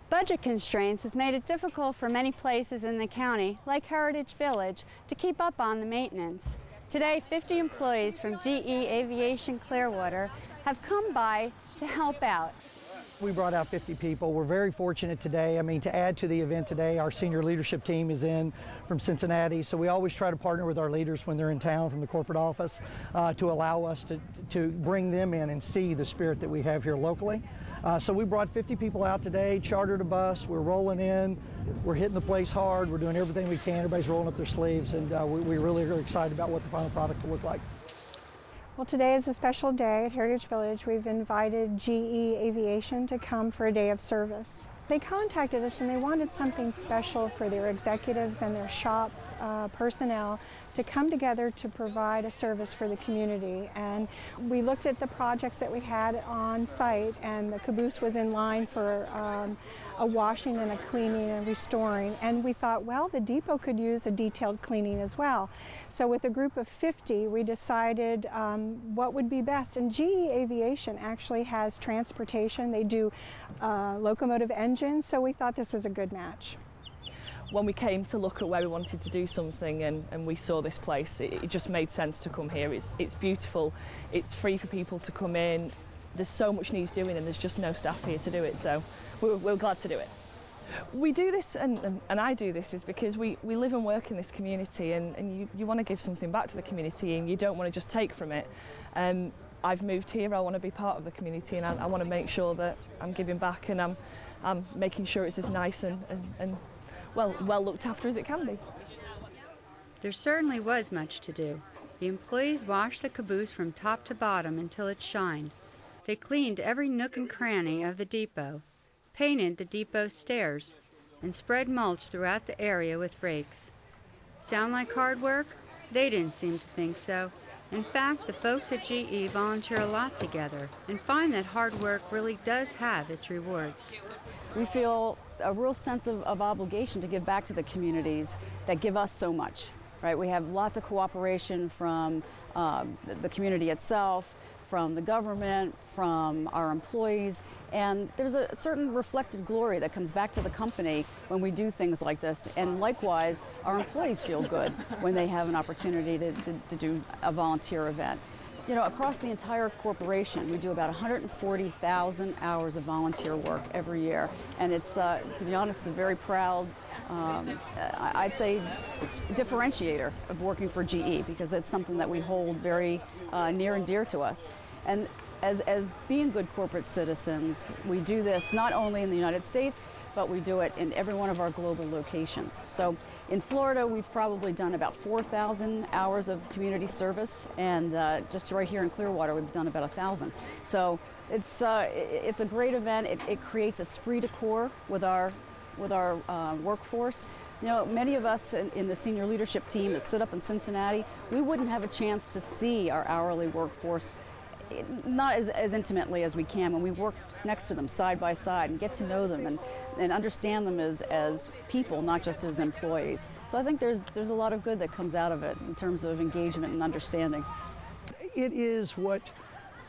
Budget constraints has made it difficult for many places in the county, like Heritage Village, to keep up on the maintenance. Today, 50 employees from GE Aviation Clearwater have come by to help out. We brought out 50 people. We're very fortunate today. I mean, to add to the event today, our senior leadership team is in from Cincinnati, so we always try to partner with our leaders when they're in town from the corporate office to allow us to bring them in and see the spirit that we have here locally. So we brought 50 people out today, chartered a bus, we're rolling in, we're hitting the place hard, we're doing everything we can, everybody's rolling up their sleeves, and we really are excited about what the final product will look like. Well, today is a special day at Heritage Village. We've invited GE Aviation to come for a day of service. They contacted us and they wanted something special for their executives and their shop personnel to come together to provide a service for the community. And we looked at the projects that we had on site, and the caboose was in line for a washing and a cleaning and restoring. And we thought, well, the depot could use a detailed cleaning as well. So with a group of 50, we decided what would be best. And GE Aviation actually has transportation. They do locomotive engines, so we thought this was a good match. When we came to look at where we wanted to do something and we saw this place, it just made sense to come here. It's beautiful, it's free for people to come in, there's so much needs doing and there's just no staff here to do it, so we're glad to do it. We do this, and I do this, is because we live and work in this community, and you want to give something back to the community and you don't want to just take from it. I've moved here, I want to be part of the community, and I want to make sure that I'm giving back and I'm making sure it's as nice and well looked after as it can be. There certainly was much to do. The employees washed the caboose from top to bottom until it shined. They cleaned every nook and cranny of the depot, painted the depot stairs, and spread mulch throughout the area with rakes. Sound like hard work? They didn't seem to think so. In fact, the folks at GE volunteer a lot together and find that hard work really does have its rewards. We feel a real sense of obligation to give back to the communities that give us so much, right? We have lots of cooperation from the community itself, from the government, from our employees, and there's a certain reflected glory that comes back to the company when we do things like this. And likewise, our employees feel good when they have an opportunity to do a volunteer event. You know, across the entire corporation, we do about 140,000 hours of volunteer work every year. And it's, to be honest, it's a very proud, I'd say, differentiator of working for GE, because it's something that we hold very near and dear to us. And as being good corporate citizens, we do this not only in the United States, but we do it in every one of our global locations. So in Florida, we've probably done about 4,000 hours of community service, and just right here in Clearwater, we've done about 1,000. So it's a great event. It creates esprit de corps with our workforce. You know, many of us in the senior leadership team that sit up in Cincinnati, we wouldn't have a chance to see our hourly workforce not as intimately as we can when we work next to them side by side and get to know them and understand them as people, not just as employees. So I think there's a lot of good that comes out of it in terms of engagement and understanding. It is what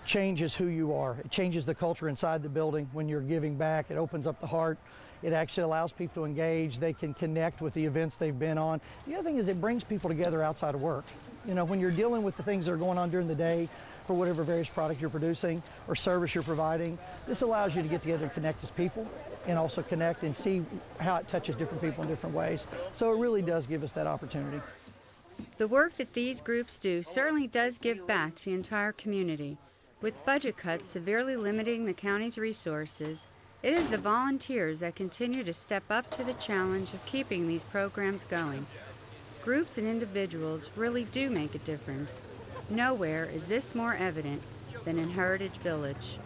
changes who you are. It changes the culture inside the building when you're giving back. It opens up the heart. It actually allows people to engage. They can connect with the events they've been on. The other thing is it brings people together outside of work. You know, when you're dealing with the things that are going on during the day for whatever various product you're producing or service you're providing, this allows you to get together and connect as people and also connect and see how it touches different people in different ways. So it really does give us that opportunity. The work that these groups do certainly does give back to the entire community. With budget cuts severely limiting the county's resources, it is the volunteers that continue to step up to the challenge of keeping these programs going. Groups and individuals really do make a difference. Nowhere is this more evident than in Heritage Village.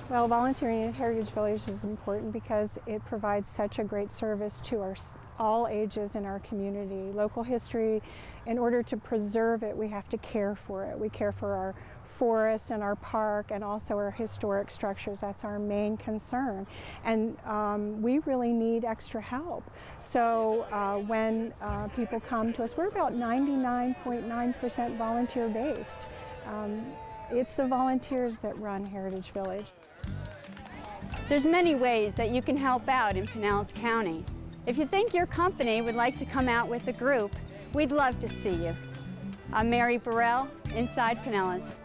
Well, volunteering at Heritage Village is important because it provides such a great service to all ages in our community. Local history, in order to preserve it, we have to care for it. We care for our forest and our park and also our historic structures. That's our main concern. And we really need extra help. So when people come to us, we're about 99.9% volunteer based. It's the volunteers that run Heritage Village. There's many ways that you can help out in Pinellas County. If you think your company would like to come out with a group, we'd love to see you. I'm Mary Burrell, Inside Pinellas.